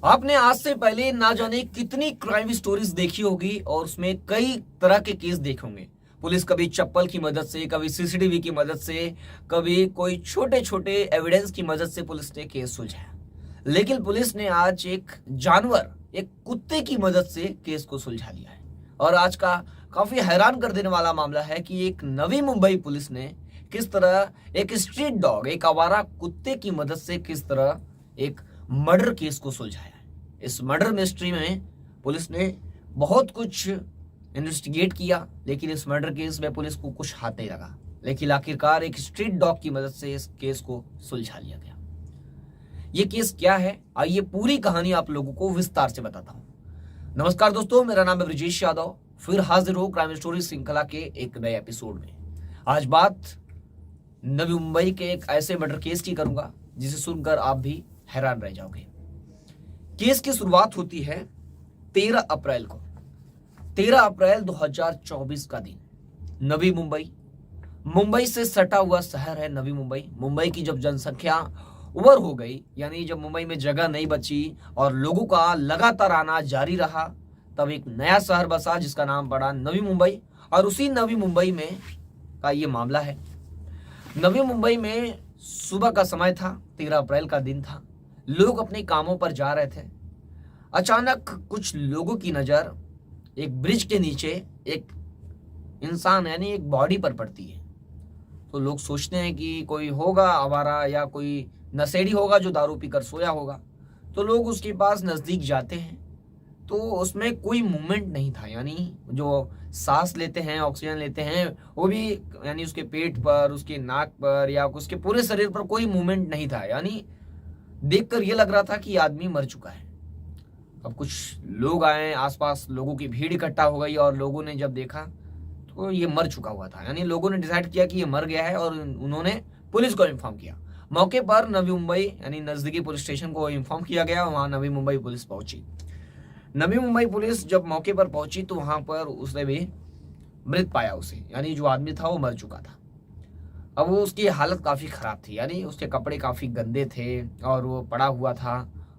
आपने आज से पहले ना जाने कितनी क्राइम स्टोरीज देखी होगी और उसमें कई तरह के केस देखे होंगे। पुलिस कभी चप्पल की मदद से, कभी सीसीटीवी की मदद से, कभी कोई छोटे छोटे एविडेंस की मदद से पुलिस ने केस सुलझाया। लेकिन पुलिस ने आज एक जानवर, एक कुत्ते की मदद से केस को सुलझा लिया है। और आज का काफी हैरान कर देने वाला मामला है कि एक नवी मुंबई पुलिस ने किस तरह एक स्ट्रीट डॉग, एक आवारा कुत्ते की मदद से किस तरह एक मर्डर केस को सुलझाया है। इस मर्डर मिस्ट्री में पुलिस ने बहुत कुछ इन्वेस्टिगेट किया, लेकिन इस मर्डर केस में पुलिस को कुछ हाथ नहीं लगा। लेकिन आखिरकार एक स्ट्रीट डॉग की मदद से इस केस को सुलझा लिया गया। ये केस क्या है, आइए पूरी कहानी आप लोगों को विस्तार से बताता हूं। नमस्कार दोस्तों, मेरा नाम है ब्रजेश यादव। फिर हाजिर हो क्राइम स्टोरी श्रृंखला के एक नए एपिसोड में। आज बात नवी मुंबई के एक ऐसे मर्डर केस की करूंगा जिसे सुनकर आप भी हैरान रह जाओगे। केस की शुरुआत होती है 13 अप्रैल को। 13 अप्रैल 2024 का दिन। नवी मुंबई, मुंबई से सटा हुआ शहर है नवी मुंबई। मुंबई की जब जनसंख्या ओवर हो गई, यानी जब मुंबई में जगह नहीं बची और लोगों का लगातार आना जारी रहा, तब एक नया शहर बसा जिसका नाम पड़ा नवी मुंबई। और उसी नवी मुंबई में का ये मामला है। नवी मुंबई में सुबह का समय था, 13 अप्रैल का दिन था। लोग अपने कामों पर जा रहे थे। अचानक कुछ लोगों की नजर एक ब्रिज के नीचे एक इंसान यानी एक बॉडी पर पड़ती है। तो लोग सोचते हैं कि कोई होगा आवारा या कोई नशेड़ी होगा जो दारू पीकर सोया होगा। तो लोग उसके पास नजदीक जाते हैं तो उसमें कोई मूवमेंट नहीं था, यानी जो सांस लेते हैं, ऑक्सीजन लेते हैं, वो भी यानी उसके पेट पर, उसके नाक पर या उसके पूरे शरीर पर कोई मूवमेंट नहीं था। यानी देखकर ये लग रहा था कि आदमी मर चुका है। अब कुछ लोग आए, आसपास लोगों की भीड़ इकट्ठा हो गई और लोगों ने जब देखा तो ये मर चुका हुआ था। यानी लोगों ने डिसाइड किया कि ये मर गया है और उन्होंने पुलिस को इन्फॉर्म किया। मौके पर नवी मुंबई यानी नजदीकी पुलिस स्टेशन को इन्फॉर्म किया गया। वहां नवी मुंबई पुलिस पहुंची। नवी मुंबई पुलिस जब मौके पर पहुंची तो वहां पर उसने भी मृत पाया उसे, यानी जो आदमी था वो मर चुका था। अब वो उसकी हालत काफी खराब थी, यानी उसके कपड़े काफी गंदे थे और वो पड़ा हुआ था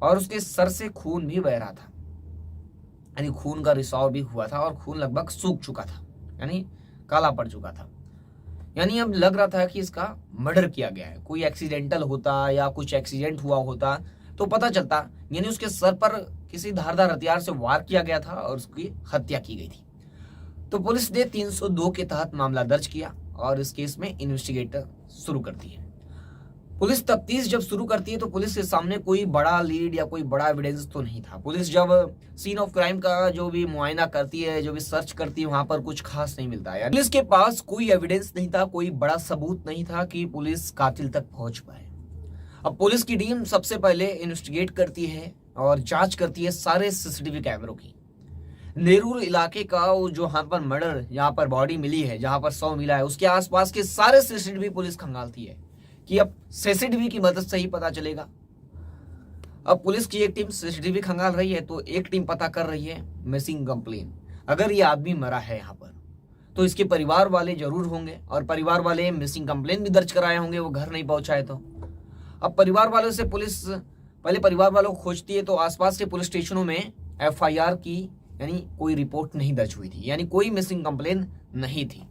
और उसके सर से खून भी बह रहा था, यानी खून का रिसाव भी हुआ था और खून लगभग सूख चुका था, यानी काला पड़ चुका था। यानी अब लग रहा था कि इसका मर्डर किया गया है। कोई एक्सीडेंटल होता या कुछ एक्सीडेंट हुआ होता तो पता चलता, यानी उसके सर पर किसी धारदार हथियार से वार किया गया था और उसकी हत्या की गई थी। तो पुलिस ने 302 के तहत मामला दर्ज किया और इस केस में इन्वेस्टिगेटर शुरू करती है। पुलिस तफ्तीश जब शुरू करती है तो पुलिस के सामने कोई बड़ा लीड या कोई बड़ा एविडेंस तो नहीं था। पुलिस जब सीन ऑफ क्राइम का जो भी मुआयना करती है, जो भी सर्च करती है, वहां पर कुछ खास नहीं मिलता है। पुलिस के पास कोई एविडेंस नहीं था, कोई बड़ा सबूत नहीं था कि पुलिस कातिल तक पहुंच पाए। अब पुलिस की टीम सबसे पहले इन्वेस्टिगेट करती है और जांच करती है सारे सीसीटीवी कैमरों की। नेरूल इलाके का वो जो यहाँ पर मर्डर, यहाँ पर बॉडी मिली है, जहां पर शव मिला है, उसके आसपास के सारे सीसीटीवी पुलिस खंगालती है कि अब सीसीटीवी की मदद से ही पता चलेगा। अब पुलिस की एक टीम सीसीटीवी खंगाल रही है तो एक टीम पता कर रही है मिसिंग कंप्लेन। अगर ये आदमी मरा है यहाँ पर तो इसके परिवार वाले जरूर होंगे और परिवार वाले मिसिंग कंप्लेन भी दर्ज कराए होंगे, वो घर नहीं पहुंचाए तो। अब परिवार वालों से पुलिस पहले परिवार वालों को खोजती है तो आसपास के पुलिस स्टेशनों में एफआईआर की यानी कोई रिपोर्ट नहीं दर्ज हुई थी, यानी कोई मिसिंग कंप्लेन नहीं थी।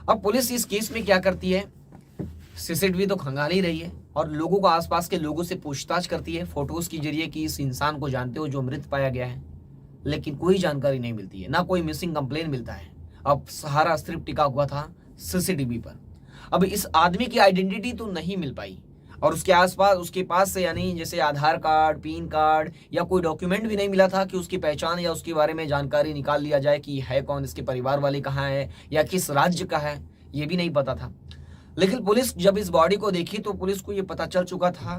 अब पुलिस इस केस में क्या करती है, सीसीटीवी तो खंगाल ही रही है और लोगों को, आसपास के लोगों से पूछताछ करती है फोटोज के जरिए कि इस इंसान को जानते हो जो मृत पाया गया है। लेकिन कोई जानकारी नहीं मिलती है, ना कोई मिसिंग कंप्लेन मिलता है। अब सहारा सिर्फ टिका हुआ था सीसीटीवी पर। अब इस आदमी की आइडेंटिटी तो नहीं मिल पाई और उसके आसपास, उसके पास से यानी जैसे आधार कार्ड, पैन कार्ड या कोई डॉक्यूमेंट भी नहीं मिला था कि उसकी पहचान या उसके बारे में जानकारी निकाल लिया जाए कि है कौन, इसके परिवार वाले कहाँ है या किस राज्य का है, ये भी नहीं पता था। लेकिन पुलिस जब इस बॉडी को देखी तो पुलिस को ये पता चल चुका था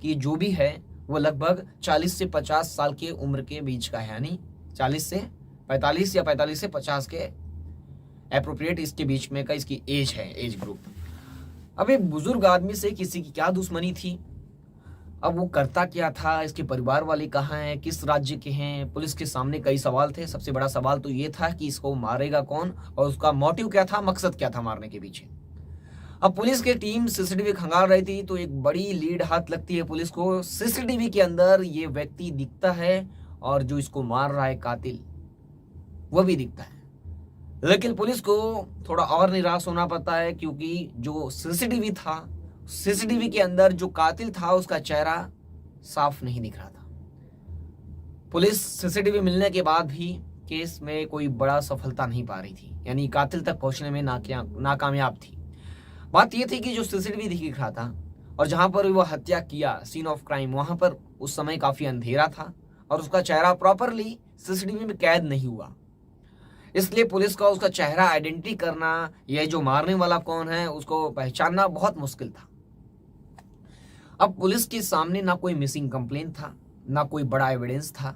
कि जो भी है वो लगभग 40 से 50 साल के उम्र के बीच का है, यानी 40 से 45 या 45 से 50 के एप्रोप्रिएट इसके बीच में का इसकी एज है, एज ग्रुप। अब एक बुजुर्ग आदमी से किसी की क्या दुश्मनी थी, अब वो करता क्या था, इसके परिवार वाले कहाँ हैं, किस राज्य के हैं। पुलिस के सामने कई सवाल थे। सबसे बड़ा सवाल तो ये था कि इसको मारेगा कौन और उसका मोटिव क्या था, मकसद क्या था मारने के पीछे। अब पुलिस की टीम सीसीटीवी खंगाल रही थी तो एक बड़ी लीड हाथ लगती है पुलिस को। सीसीटीवी के अंदर ये व्यक्ति दिखता है और जो इसको मार रहा है कातिल वो भी दिखता है। लेकिन पुलिस को थोड़ा और निराश होना पड़ता है क्योंकि जो सीसीटीवी था, सीसीटीवी के अंदर जो कातिल था उसका चेहरा साफ नहीं दिख रहा था। पुलिस सीसीटीवी मिलने के बाद भी केस में कोई बड़ा सफलता नहीं पा रही थी, यानी कातिल तक पहुंचने में नाकामयाब थी। बात यह थी कि जो सीसीटीवी दिख रहा था और जहां पर वो हत्या किया, सीन ऑफ क्राइम, वहां पर उस समय काफी अंधेरा था और उसका चेहरा प्रॉपरली सीसीटीवी में कैद नहीं हुआ। इसलिए पुलिस का उसका चेहरा आइडेंटिटी करना, यह जो मारने वाला कौन है उसको पहचानना बहुत मुश्किल था। अब पुलिस के सामने ना कोई मिसिंग कंप्लेंट था, ना कोई बड़ा एविडेंस था।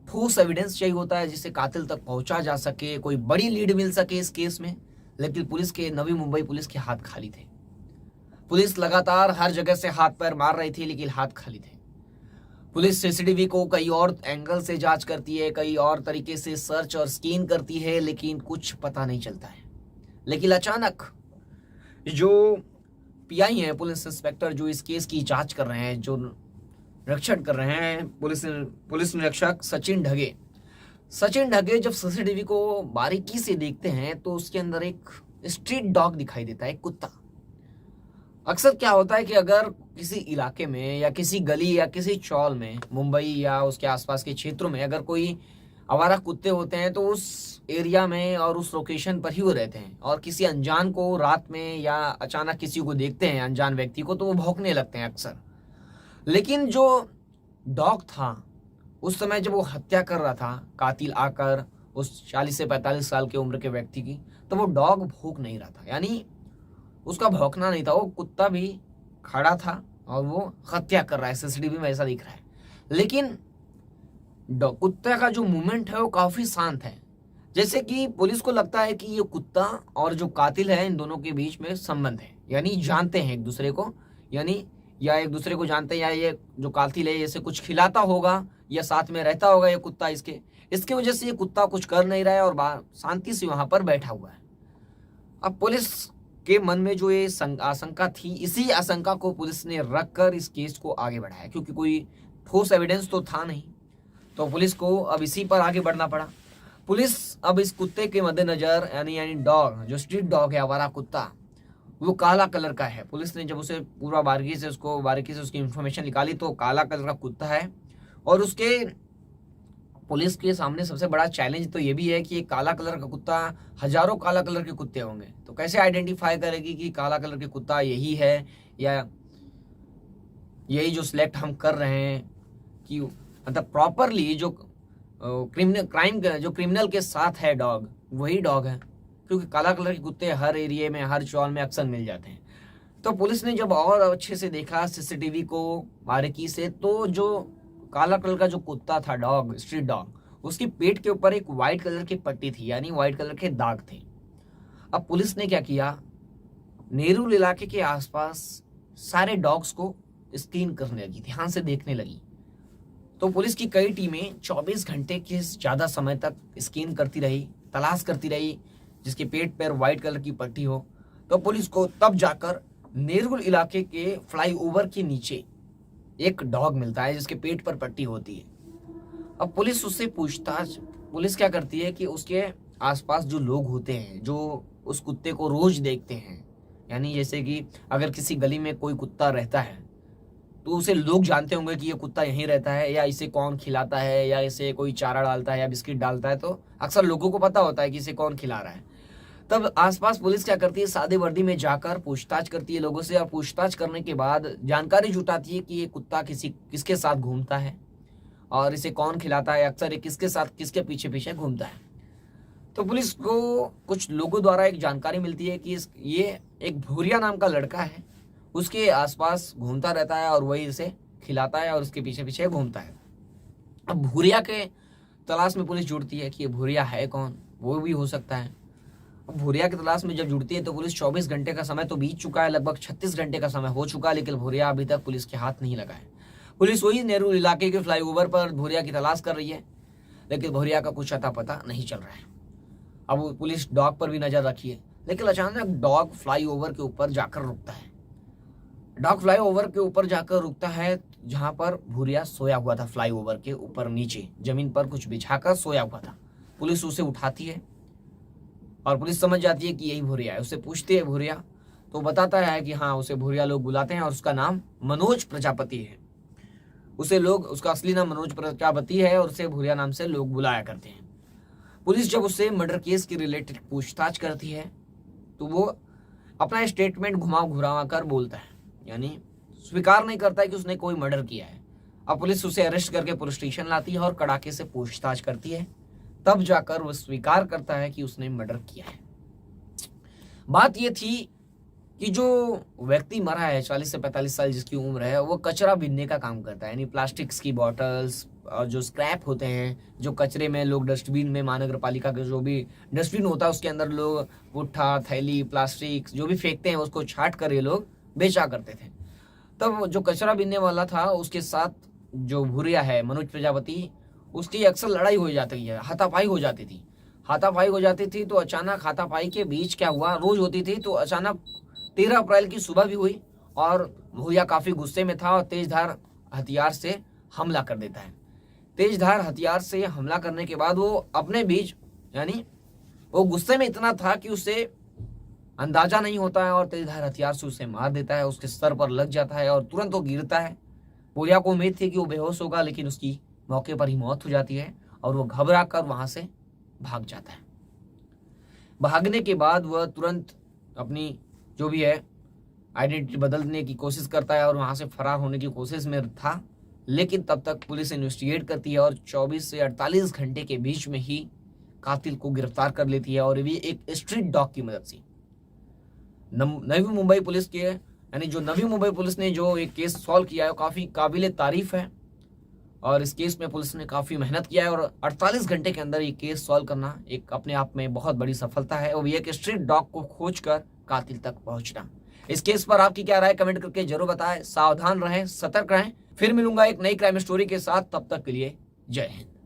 ठोस एविडेंस चाहिए होता है जिससे कातिल तक पहुंचा जा सके, कोई बड़ी लीड मिल सके इस केस में। लेकिन पुलिस के, नवी मुंबई पुलिस के हाथ खाली थे। पुलिस लगातार हर जगह से हाथ पैर मार रही थी लेकिन हाथ खाली थे। पुलिस सीसीटीवी को कई और एंगल से जांच करती है, कई और तरीके से सर्च और स्कैन करती है, लेकिन कुछ पता नहीं चलता है। लेकिन अचानक जो पीआई है, पुलिस इंस्पेक्टर जो इस केस की जांच कर रहे हैं, जो निरीक्षण कर रहे हैं, पुलिस निरीक्षक सचिन ढगे जब सीसीटीवी को बारीकी से देखते हैं तो उसके अंदर एक स्ट्रीट डॉग दिखाई देता है, एक कुत्ता। अक्सर क्या होता है कि अगर किसी इलाके में या किसी गली या किसी चौल में, मुंबई या उसके आसपास के क्षेत्रों में अगर कोई आवारा कुत्ते होते हैं तो उस एरिया में और उस लोकेशन पर ही वो रहते हैं, और किसी अनजान को रात में या अचानक किसी को देखते हैं, अनजान व्यक्ति को, तो वो भौंकने लगते हैं अक्सर। लेकिन जो डॉग था उस समय जब वो हत्या कर रहा था, कातिल आकर उस 40 से 45 साल की उम्र के व्यक्ति की, तो वो डॉग भौंक नहीं रहा था, यानी उसका भौंकना नहीं था, वो कुत्ता भी खड़ा था और वो हत्या कर रहा है। सीसीटीवी में ऐसा दिख रहा है। लेकिन कुत्ते का जो मूवमेंट है वो काफी शांत है, जैसे कि पुलिस को लगता है कि ये कुत्ता और जो कातिल है इन दोनों के बीच में संबंध है, यानी जानते हैं एक दूसरे को, यानी या एक दूसरे को जानते हैं, या ये जो कातिल है जैसे कुछ खिलाता होगा या साथ में रहता होगा ये कुत्ता, इसके वजह से ये कुत्ता कुछ कर नहीं रहा है और शांति से वहां पर बैठा हुआ है। अब पुलिस के मन में जो ये आशंका थी, इसी आशंका को पुलिस ने रखकर इस केस को आगे बढ़ाया, क्योंकि कोई ठोस एविडेंस तो था नहीं, तो पुलिस को अब इसी पर आगे बढ़ना पड़ा। पुलिस अब इस कुत्ते के मद्देनजर, यानी डॉग, जो स्ट्रीट डॉग है, आवारा कुत्ता, वो काला कलर का है। पुलिस ने जब उसे पूरा बारीकी से उसकी इंफॉर्मेशन निकाली तो काला कलर का कुत्ता है। और उसके पुलिस के सामने सबसे बड़ा चैलेंज तो ये भी है कि ये काला कलर का कुत्ता, हजारों काला कलर के कुत्ते होंगे, तो कैसे आइडेंटिफाई करेगी कि काला कलर के कुत्ता यही है या यही जो सिलेक्ट हम कर रहे हैं, कि मतलब प्रॉपरली जो क्रिमिनल के साथ है डॉग, वही डॉग है, क्योंकि काला कलर के कुत्ते हर एरिया में, हर चौल में अक्सर मिल जाते हैं। तो पुलिस ने जब और अच्छे से देखा सीसीटीवी को बारीकी से, तो जो काला कलर का जो कुत्ता था, डॉग, स्ट्रीट डॉग, उसकी पेट के ऊपर एक व्हाइट कलर की पट्टी थी, यानी व्हाइट कलर के दाग थे। अब पुलिस ने क्या किया, नेहरू इलाके के आसपास सारे डॉग्स को स्कैन करने लगी, ध्यान से देखने लगी। तो पुलिस की कई टीमें 24 घंटे के ज्यादा समय तक स्कैन करती रही, तलाश करती रही जिसके पेट पर व्हाइट कलर की पट्टी हो। तो पुलिस को तब जाकर नेहरू इलाके के फ्लाईओवर के नीचे एक डॉग मिलता है जिसके पेट पर पट्टी होती है। अब पुलिस उससे पूछताछ, पुलिस क्या करती है कि उसके आसपास जो लोग होते हैं, जो उस कुत्ते को रोज देखते हैं, यानी जैसे कि अगर किसी गली में कोई कुत्ता रहता है तो उसे लोग जानते होंगे कि ये कुत्ता यहीं रहता है, या इसे कौन खिलाता है, या इसे कोई चारा डालता है या बिस्किट डालता है, तो अक्सर लोगों को पता होता है कि इसे कौन खिला रहा है। तब आसपास पुलिस क्या करती है, सादे वर्दी में जाकर पूछताछ करती है लोगों से, और पूछताछ करने के बाद जानकारी जुटाती है कि ये कुत्ता किसके साथ घूमता है और इसे कौन खिलाता है, अक्सर ये किसके साथ, किसके पीछे पीछे घूमता है। तो पुलिस को कुछ लोगों द्वारा एक जानकारी मिलती है कि ये एक भूरिया नाम का लड़का है, उसके आसपास घूमता रहता है और वही इसे खिलाता है और उसके पीछे पीछे घूमता है। अब भूरिया के तलाश में पुलिस जुड़ती है कि ये भूरिया है कौन, वो भी हो सकता है। अब भूरिया की तलाश में जब जुड़ती है तो पुलिस 24 घंटे का समय तो बीत चुका है, लगभग 36 घंटे का समय हो चुका है, लेकिन भूरिया अभी तक पुलिस के हाथ नहीं लगा है। पुलिस वही नेहरू इलाके के फ्लाईओवर पर भूरिया की तलाश कर रही है, लेकिन भूरिया का कुछ अता पता नहीं चल रहा है। अब पुलिस डॉग पर भी नजर रखी है, लेकिन अचानक डॉग फ्लाईओवर के ऊपर जाकर रुकता है। डॉग फ्लाईओवर के ऊपर जाकर रुकता है जहां पर भूरिया सोया हुआ था। फ्लाईओवर के ऊपर नीचे जमीन पर कुछ बिछाकर सोया हुआ था। पुलिस उसे उठाती है और पुलिस समझ जाती है कि यही भूरिया है। उससे पूछती है भूरिया, तो बताता है कि हाँ, उसे भूरिया लोग बुलाते हैं और उसका नाम मनोज प्रजापति है। उसका असली नाम मनोज प्रजापति है और उसे भूरिया नाम से लोग बुलाया करते हैं। पुलिस जब उससे मर्डर केस के रिलेटेड पूछताछ करती है तो वो अपना स्टेटमेंट घुमा कर बोलता है, यानी स्वीकार नहीं करता है कि उसने कोई मर्डर किया है। अब पुलिस उसे अरेस्ट करके पुलिस स्टेशन लाती है और कड़ाके से पूछताछ करती है, तब जाकर वो स्वीकार करता है कि उसने मर्डर किया है। बात ये थी कि जो व्यक्ति मरा है 40 से 45 साल जिसकी उम्र है, वो कचरा बीनने का काम करता है, यानी प्लास्टिक्स की बॉटल्स और जो स्क्रैप होते हैं, जो कचरे में लोग डस्टबिन में, महानगर पालिका का जो भी डस्टबिन होता है उसके अंदर लोग पुट्ठा, थैली, प्लास्टिक जो भी फेंकते हैं उसको छाट कर ये लोग बेचा करते थे। तब जो कचरा बीनने वाला था उसके साथ जो भूरिया है मनोज प्रजापति, उसकी अक्सर लड़ाई हो जाती है, हाथापाई हो जाती थी। तो अचानक हाथापाई के बीच क्या हुआ, रोज होती थी, तो अचानक 13 अप्रैल की सुबह भी हुई और भूरिया काफी गुस्से में था और तेजधार हथियार से हमला कर देता है। तेजधार हथियार से हमला करने के बाद वो अपने बीच, यानी वो गुस्से में इतना था कि उसे अंदाजा नहीं होता है और तेजधार हथियार से उसे मार देता है। उसके सर पर लग जाता है और तुरंत वो गिरता है। भूरिया को उम्मीद थी कि वो बेहोश होगा, लेकिन उसकी मौके पर ही मौत हो जाती है और वो घबरा कर वहां से भाग जाता है। भागने के बाद वह तुरंत अपनी जो भी है आइडेंटिटी बदलने की कोशिश करता है और वहां से फरार होने की कोशिश में था, लेकिन तब तक पुलिस इन्वेस्टिगेट करती है और 24 से 48 घंटे के बीच में ही कातिल को गिरफ्तार कर लेती है, और भी एक स्ट्रीट डॉग की मदद से। नवी मुंबई पुलिस के, यानी जो नवी मुंबई पुलिस ने जो एक केस सॉल्व किया है वो काफी काबिले तारीफ है और इस केस में पुलिस ने काफी मेहनत किया है और 48 घंटे के अंदर ये केस सॉल्व करना एक अपने आप में बहुत बड़ी सफलता है, और ये एक स्ट्रीट डॉग को खोजकर कातिल तक पहुंचना। इस केस पर आपकी क्या राय, कमेंट करके जरूर बताएं। सावधान रहें, सतर्क रहें। फिर मिलूंगा एक नई क्राइम स्टोरी के साथ, तब तक के लिए जय हिंद।